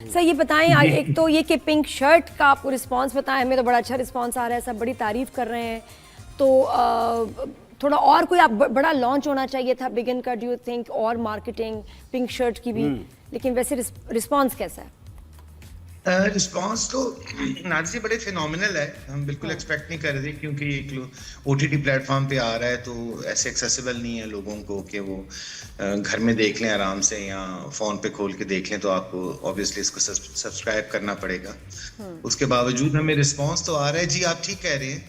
Sir ये बताएं, एक तो ये कि पिंक शर्ट का आपको रिस्पांस बताएं, हमें तो बड़ा अच्छा रिस्पांस आ रहा है, सब बड़ी तारीफ कर रहे हैं। तो थोड़ा और कोई आप बड़ा लॉन्च होना चाहिए था बिगिन का, डू यू थिंक, और मार्केटिंग पिंक शर्ट की भी, लेकिन वैसे रिस्पांस कैसा है? रिस्पॉन्स तो नाजी बड़े फिनोमिनल है। हम बिल्कुल एक्सपेक्ट नहीं कर रहे थे, क्योंकि एक ओटीटी प्लेटफॉर्म पे आ रहा है तो ऐसे एक्सेसिबल नहीं है लोगों को कि वो घर में देख लें आराम से या फ़ोन पे खोल के देख लें। तो आपको ऑब्वियसली इसको सब्सक्राइब करना पड़ेगा। उसके बावजूद हमें रिस्पॉन्स तो आ रहा है। जी आप ठीक कह रहे हैं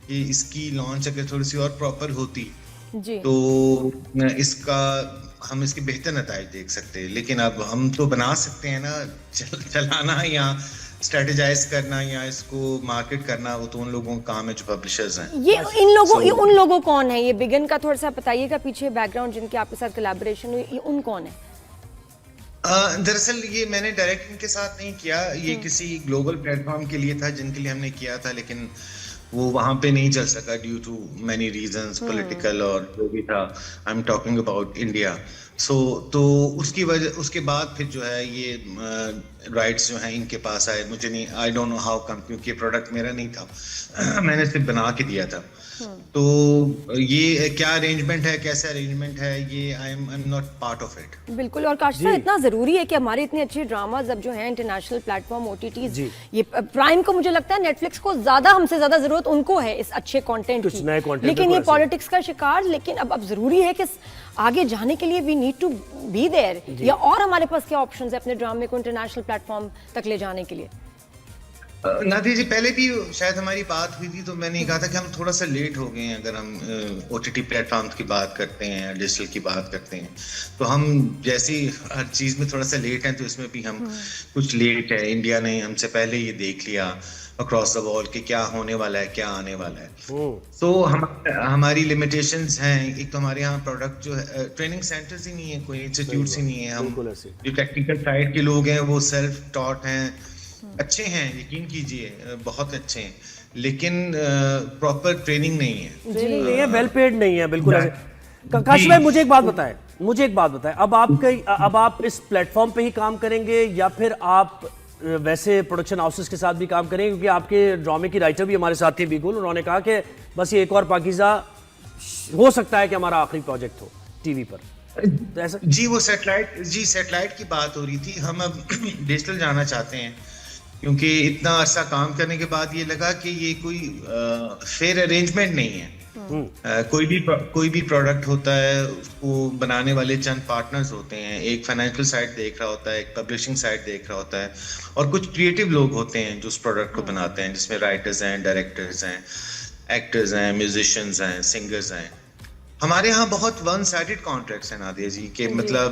कि इसकी लॉन्च अगर थोड़ी सी और प्रॉपर होती जी तो इसका हम इसके बेहतर नताइज देख सकते हैं। लेकिन अब हम तो बना सकते हैं ना, चलाना या स्ट्रेटेजाइज करना या इसको मार्केट करना वो तो उन लोगों का काम है जो पब्लिशर्स हैं। ये ये उन लोगों कौन है? ये बिगिन का थोड़ा सा बताइएगा पीछे बैकग्राउंड, जिनके आपके साथ कोलैबोरेशन हुई, ये उन कौन है? दरअसल ये मैंने डायरेक्ट इनके साथ नहीं किया, ये किसी ग्लोबल प्लेटफॉर्म के लिए था जिनके लिए हमने किया था, लेकिन वो वहां पे नहीं चल सका due to many reasons, political और जो भी था। I am talking about India. So तो उसकी वजह, उसके बाद फिर जो है ये राइट्स जो हैं इनके पास आए। मुझे नहीं, I don't know how come, क्योंकि प्रोडक्ट मेरा नहीं था मैंने सिर्फ बना के दिया था। तो ये क्या अरेंजमेंट है, कैसे अरेंजमेंट है, ये I am not part of it. बिल्कुल। और काशिफ साहब, इतना जरूरी है कि हमारे इतने अच्छे ड्रामाज अब जो हैं इंटरनेशनल प्लेटफॉर्म ओटीटीज, ये प्राइम को मुझे लगता है नेटफ्लिक्स को ज्यादा, हमसे ज्यादा जरूरत उनको है इस अच्छे कंटेंट की, लेकिन ये पॉलिटिक्स का शिकार। लेकिन अब जरूरी है कि आगे जाने के लिए we need to be there, या और हमारे पास क्या ऑप्शंस है अपने ड्रामे को इंटरनेशनल प्लेटफॉर्म तक ले जाने के लिए? नादी जी पहले भी शायद हमारी बात हुई थी, तो मैंने कहा था कि हम थोड़ा सा लेट हो गए हैं। अगर हम ओटीटी प्लेटफॉर्म की बात करते हैं, डिजिटल की बात करते हैं, तो हम जैसी हर चीज में थोड़ा सा लेट हैं, तो इसमें भी हम कुछ लेट है। इंडिया ने हमसे पहले ये देख लिया अक्रॉस द वॉल कि क्या होने वाला है, क्या आने वाला है। तो हमारी लिमिटेशंस हैं। एक तो हमारे यहाँ प्रोडक्ट जो है, ट्रेनिंग सेंटर्स ही नहीं है, कोई इंस्टीट्यूट्स ही नहीं है। हम जो टेक्निकल साइड के लोग हैं वो सेल्फ टॉट हैं, अच्छे हैं, यकीन कीजिए बहुत अच्छे हैं, लेकिन प्रॉपर ट्रेनिंग नहीं है, नहीं है, वेल पेड नहीं है। बिल्कुल। काशिफ भाई मुझे एक बात बताएं, अब आप इस प्लेटफॉर्म पे ही काम करेंगे या फिर आप वैसे प्रोडक्शन हाउसेस के साथ भी काम करेंगे? क्योंकि आपके ड्रामे की राइटर भी हमारे साथ थे बिगुल, उन्होंने कहा कि बस ये एक और पाकीज़ा हो सकता है कि हमारा आखिरी प्रोजेक्ट हो टीवी पर। तो ऐसा जी वो सैटेलाइट की बात हो रही थी। हम अब डिजिटल जाना चाहते हैं, क्योंकि इतना अर्सा काम करने के बाद ये लगा कि ये कोई फेयर अरेंजमेंट नहीं है। कोई भी प्रोडक्ट होता है, उसको बनाने वाले चंद पार्टनर्स होते हैं। एक फाइनेंशियल साइड देख रहा होता है, एक पब्लिशिंग साइड देख रहा होता है, और कुछ क्रिएटिव लोग होते हैं जो उस प्रोडक्ट को बनाते हैं, जिसमें राइटर्स हैं, डायरेक्टर्स हैं, एक्टर्स हैं, म्यूजिशियंस हैं, सिंगर्स हैं। हमारे यहाँ बहुत वन साइडेड कॉन्ट्रैक्ट्स हैं नादिया जी, के मतलब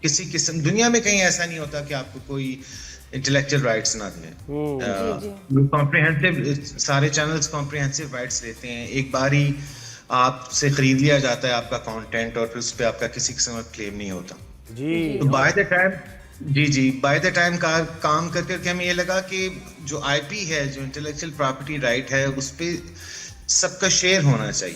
किसी किस्म दुनिया में कहीं ऐसा नहीं होता कि आपको कोई इंटेलेक्चुअल राइट्स ना दें। कॉम्प्रिहेंसिव, सारे चैनल्स कॉम्प्रिहेंसिव राइट्स लेते हैं। एक बार ही आपसे खरीद लिया जाता है आपका कंटेंट, और फिर उस पर आपका किसी किस्म का क्लेम नहीं होता जी। तो बाय द टाइम काम करके हमें ये लगा कि जो आईपी है, जो इंटेलेक्चुअल प्रॉपर्टी राइट है, उस पे सबका शेयर होना चाहिए।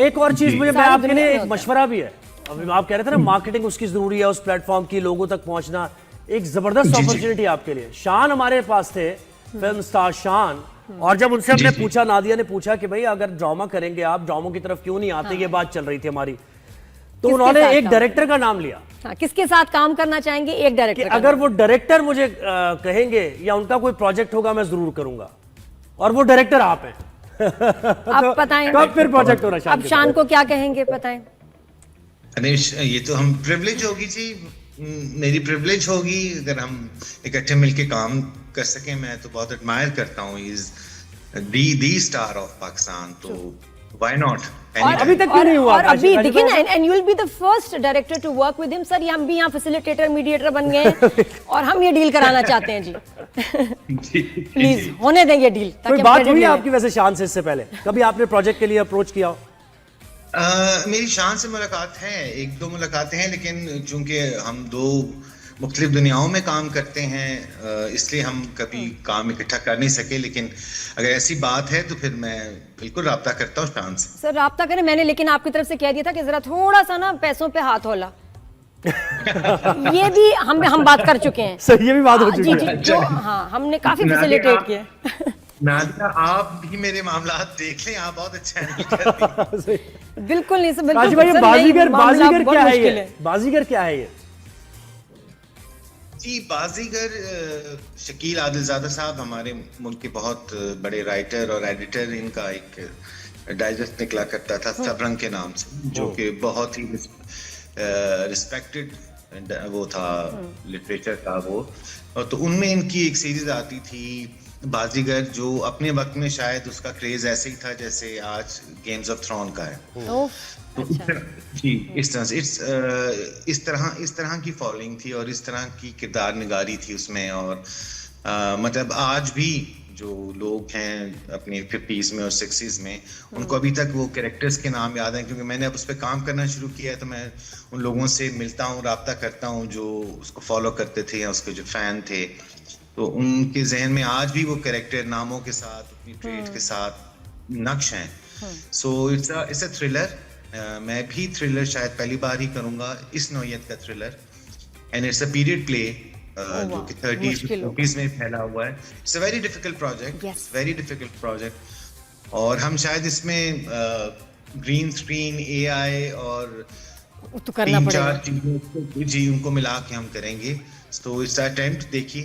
एक और चीज मुझे, मैं आपके लिए एक मशवरा भी है। अभी आप कह रहे थे ना मार्केटिंग उसकी जरूरी है, उस प्लेटफॉर्म की लोगों तक पहुंचना। एक जबरदस्त अपॉर्चुनिटी आपके लिए। शान हमारे पास थे, फिल्म स्टार शान, और जब उनसे हमने पूछा, नादिया ने पूछा कि भाई अगर ड्रामा करेंगे आप, ड्रामों की तरफ क्यों नहीं आते, ये बात चल रही थी हमारी, तो उन्होंने एक डायरेक्टर का नाम लिया। किसके साथ काम करना चाहेंगे? एक डायरेक्टर। अगर वो डायरेक्टर मुझे कहेंगे या उनका कोई प्रोजेक्ट होगा, मैं जरूर करूंगा, और वो डायरेक्टर आप हैं। आप बताएं कब फिर प्रोजेक्ट हो रहा है? अब शान को क्या कहेंगे बताएं? अनिश, ये तो हम प्रिविलेज होगी जी, मेरी प्रिविलेज होगी अगर हम इकट्ठे मिलके काम कर सकें। मैं तो बहुत एडमायर करता हूँ, is the star of Pakistan, तो व्हाई नॉट। अभी तक क्यों नहीं हुआ? और अभी देखिए ना, and you will be the first director to work with him. Sir, हम भी यहाँ फैसिलिटेटर, मीडिएटर बन गए और हम ये डील कराना चाहते हैं जी। प्लीज होने दें ये डील। कोई बात हुई आपकी वैसे शान से इससे पहले? कभी आपने प्रोजेक्ट के लिए अप्रोच किया हो? मेरी शान से मुलाकात है, एक दो मुलाकातें हैं, लेकिन चूंकि हम दो मुख्तलिफ दुनियाओं में काम करते हैं, इसलिए हम कभी काम इकट्ठा कर नहीं सके। लेकिन अगर ऐसी बात है तो फिर मैं बिल्कुल राब्ता करता हूँ शान से। सर राब्ता करें, मैंने लेकिन आपकी तरफ से कह दिया था कि जरा थोड़ा सा ना पैसों पे हाथ होला। ये भी हम बात कर चुके हैं सर ये भी बात हो चुकी जी है। जी जो हाँ हमने काफी फैसिलिटेट किया नादिया, आप भी मेरे मामला देख लें, आप बहुत अच्छा हैंडल करती हैं। बिल्कुल नहीं सर, काशी बिल्कुल भाई, सर, बाजीगर नहीं, मामला बाजीगर बहुत क्या है मुश्किल ये? बाजीगर क्या है ये? जी, बाजीगर शकील आदिलजादा साहब हमारे मुल्क के बहुत बड़े राइटर और एडिटर, इनका एक डाइजेस्ट निकला करता था सबरंग के नाम से, जो कि बहुत ही रिस्पेक्टेड वो था, लिटरेचर का वो। और तो उनमें इनकी एक सीरीज आती थी बाजीगर, जो अपने वक्त में शायद उसका क्रेज ऐसे ही था जैसे आज गेम्स ऑफ थ्रोन का है। अच्छा। जी, इस तरह से इस तरह की फॉलोइंग थी और इस तरह की किरदार निगारी थी उसमें। और मतलब आज भी जो लोग हैं अपनी 50s में और 60s में, उनको अभी तक वो कैरेक्टर्स के नाम याद हैं, क्योंकि मैंने अब उस पर काम करना शुरू किया है, तो मैं उन लोगों से मिलता हूँ, राब्ता करता हूँ जो उसको फॉलो करते थे या उसके जो फैन थे, तो उनके जहन में आज भी वो कैरेक्टर नामों के साथ, अपनी ट्रेड के साथ नक्श हैं। So it's a thriller. मैं भी थ्रिलर शायद पहली बार ही करूंगा, इस नौयत का thriller, and it's a period play जो कि 30s 40s में फैला हुआ है। It's a very difficult project, very difficult project. और हम शायद इसमें ग्रीन स्क्रीन, AI और तो करना 3-4 चीजें जी उनको मिला के हम करेंगे। तो इट्स अटेम्प्ट, देखिए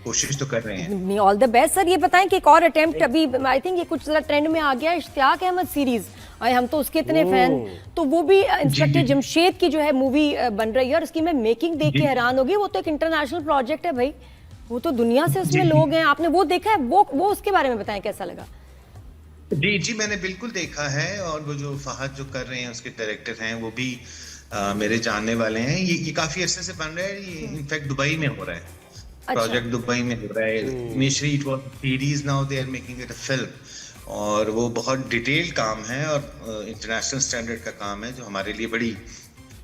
कोशिश तो कर रहे हैं। All the best sir. ये बताएं कि एक और अटेम्प्ट अभी आई थिंक ये कुछ जरा ट्रेंड में आ गया, इश्तियाक अहमद सीरीज, और हम तो उसके इतने फैन, तो वो भी इंस्पेक्टर जमशेद की जो है मूवी बन रही है, और उसकी मैं मेकिंग देख के हैरान होगी। वो तो एक इंटरनेशनल प्रोजेक्ट है भाई, वो तो दुनिया से उसमें लोग हैं, आपने वो देखा है? वो उसके बारे में बताएं कैसा लगा। जी मैंने बिल्कुल देखा है, और वो जो फहद जो कर रहे हैं उसके डायरेक्टर हैं, वो भी मेरे जानने वाले हैं। ये काफी अरसे से बन रहा है, ये इनफैक्ट दुबई में हो रहा है। प्रोजेक्ट दुबई में हो रहा है। Initially it was series, now they are making it a film, और वो बहुत डिटेल काम है और इंटरनेशनल स्टैंडर्ड का काम है, जो हमारे लिए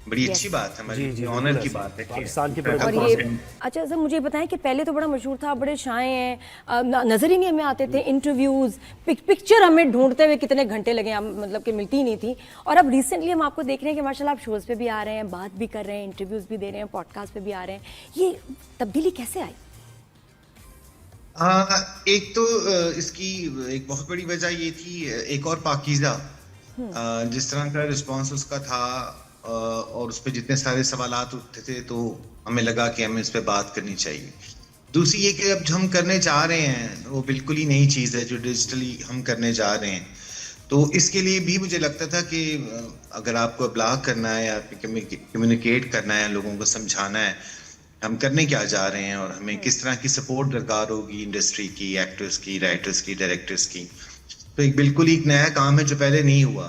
बड़ी अच्छी बात है, हमारी ऑनर की बात है पाकिस्तान की। और ये अच्छा सर, मुझे बताएं कि पहले तो बड़ा मशहूर था, बड़े शाये हैं, नजर ही नहीं हमें आते थे, इंटरव्यूज, पिक्चर हमें ढूंढते हुए कितने घंटे लगे, मतलब कि मिलती ही नहीं थी। और अब रिसेंटली हम आपको देख रहे हैं कि माशाल्लाह आप शोज पे भी आ रहे हैं, बात भी कर रहे हैं, इंटरव्यूज भी दे रहे हैं, पॉडकास्ट पे भी आ रहे हैं। ये तब्दीली कैसे आई? एक तो इसकी एक बहुत बड़ी वजह ये थी, एक और पाकीज़ा, जिस तरह का रिस्पॉन्स उसका था और उस पर जितने सारे सवालात उठते थे, तो हमें लगा कि हमें इस पर बात करनी चाहिए। दूसरी ये कि अब जो हम करने जा रहे हैं वो बिल्कुल ही नई चीज़ है, जो डिजिटली हम करने जा रहे हैं। तो इसके लिए भी मुझे लगता था कि अगर आपको अब्लाग करना है या कम्युनिकेट करना है, लोगों को समझाना है हम करने क्या जा रहे हैं और हमें किस तरह की सपोर्ट दरकार होगी इंडस्ट्री की, एक्टर्स की, राइटर्स की, डायरेक्टर्स की, तो एक बिल्कुल ही नया काम है जो पहले नहीं हुआ।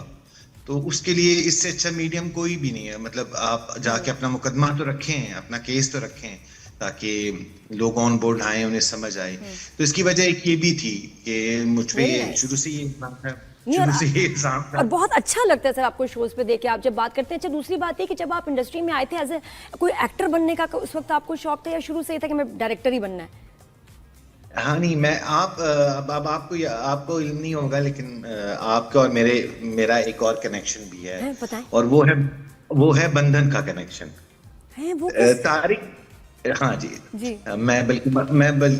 तो उसके लिए इससे अच्छा मीडियम कोई भी नहीं है। मतलब आप जाके अपना मुकदमा तो रखें, अपना केस तो रखें, ताकि लोग ऑन बोर्ड आए, उन्हें समझ आए। तो इसकी वजह एक ये भी थी कि मुझ पे शुरू से ये और बहुत अच्छा लगता है सर आपको शोज पे देख के, आप जब बात करते हैं। अच्छा, दूसरी बात है कि जब आप इंडस्ट्री में आए थे एज ए कोई एक्टर बनने का, उस वक्त आपको शौक था या शुरू से ही था कि मैं डायरेक्टर ही बनना है? हाँ नहीं, मैं अब आपको इल्म नहीं होगा, लेकिन आपका और मेरा एक और कनेक्शन भी है, और वो है बंधन का कनेक्शन है। वो तारिक, हाँ जी। मैं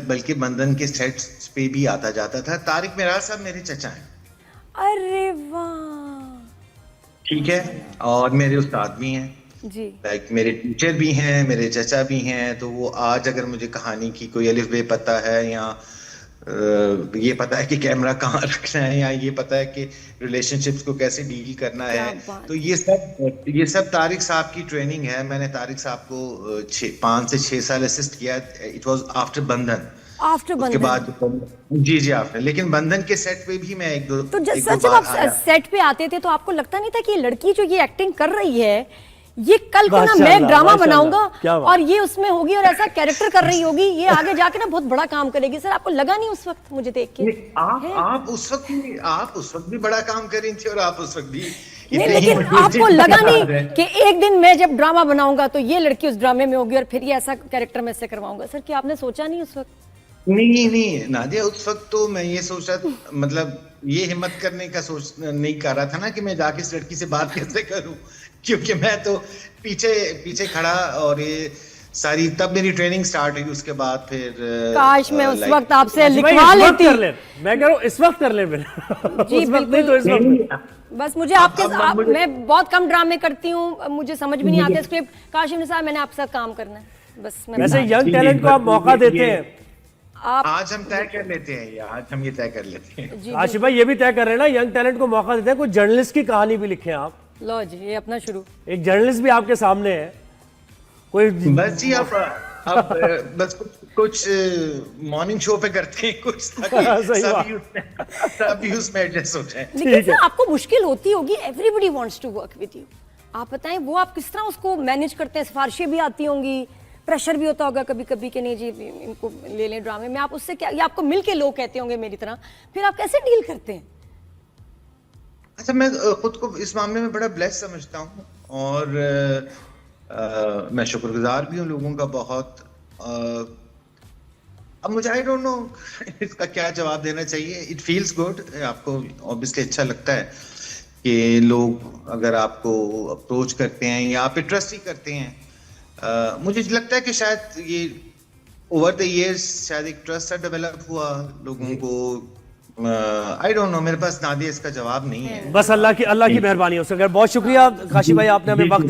बल्कि बंधन के सेट्स पे भी आता जाता था। तारिक मेरार साहब मेरे चचा हैं। अरे वाह, ठीक है, और मेरे उस्ताद भी हैं जी, लाइक मेरे टीचर भी हैं, मेरे चचा भी हैं। तो वो आज अगर मुझे कहानी की कोई अलिफ बे पता है, या ये पता है कि कैमरा कहाँ रखना है, या ये पता है कि रिलेशनशिप्स को कैसे डील करना है, तो ये सब तारिक साहब की ट्रेनिंग है। मैंने तारिक साहब को 5 से 6 साल असिस्ट किया। इट वाज आफ्टर बंधन, उसके बाद जी आफ्टर। लेकिन बंधन के सेट पे भी मैं एक दो जब आप सेट पे आते थे तो आपको लगता नहीं था कि ये लड़की जो ये एक्टिंग कर रही है, ये कल को ना मैं ड्रामा बनाऊंगा और ये उसमें होगी और ऐसा कैरेक्टर कर रही होगी, ये आगे जाके ना बहुत बड़ा काम करेगी? सर आपको लगा नहीं उस वक्त मुझे देख के? आप उस वक्त भी बड़ा काम कर रही थी, और आप उस वक्त भी नहीं, लेकिन आपको लगा नहीं कि एक दिन मैं जब ड्रामा बनाऊंगा तो ये लड़की उस ड्रामे में होगी और फिर ये ऐसा कैरेक्टर मैं इससे करवाऊंगा? सर क्या आपने सोचा नहीं उस वक्त? नहीं नादिया, उस वक्त तो मैं ये सोचा, मतलब ये हिम्मत करने का सोच नहीं कर रहा था ना कि मैं जाके इस लड़की से बात कैसे करूं, क्योंकि मैं तो पीछे पीछे खड़ा, और ये सारी तब मेरी ट्रेनिंग स्टार्ट हुई। उसके बाद फिर काश मैं उस like- वक्त आपसे काशी भाई, लिखवा इस वक्त लेती। कर ले। मैं कह रहा हूँ इस वक्त कर ले फिर। जी, उस वक्त नहीं बिल्कुल। तो इस वक्त। बस मुझे मैं बहुत कम ड्रामे करती हूँ, मुझे समझ भी नहीं आते स्क्रिप्ट। काशिम निसार, मैंने आपके साथ काम करना है, बस मैं वैसे बता- यंग टैलेंट को आप मौका देते हैं। आप आज हम तय कर लेते हैं, ये आज हम ये तय कर लेते हैं। जी काशी भाई ये भी तय कर रहे हैं ना, यंग टैलेंट को मौका देते हैं। कोई जर्नलिस्ट की कहानी भी लिखे आप, लो जी, ये अपना शुरू। एक जर्नलिस्ट भी आपके सामने है कोई। बस जी अब बस कुछ मॉर्निंग शो पे करते हैं कुछ, सही बात। सभी उसमें एडजस्ट हो जाए। लेकिन सर आपको मुश्किल होती होगी, everybody wants to work with you. आप बताएं वो आप किस तरह उसको मैनेज करते हैं? सिफारिशें भी आती होंगी, प्रेशर भी होता होगा कभी कभी कि नहीं जी इनको ले लें ड्रामे में। आप उससे क्या, या आपको मिल के लोग कहते होंगे मेरी तरह, फिर आप कैसे डील करते हैं? अच्छा, मैं खुद को इस मामले में बड़ा ब्लेस समझता हूँ, और मैं शुक्रगुजार भी हूँ लोगों का बहुत। अब मुझे आई डोंट नो इसका क्या जवाब देना चाहिए। इट फील्स गुड, आपको ऑब्वियसली अच्छा लगता है कि लोग अगर आपको अप्रोच करते हैं या आप ट्रस्ट ही करते हैं। मुझे लगता है कि शायद ये ओवर द इयर्स शायद एक ट्रस्ट सा डेवलप हुआ लोगों को। आई डोंट नो, मेरे पास नादिया इसका जवाब नहीं है। बस अल्लाह की मेहरबानी हो सके। बहुत शुक्रिया काशी भाई, आपने हमें वक्त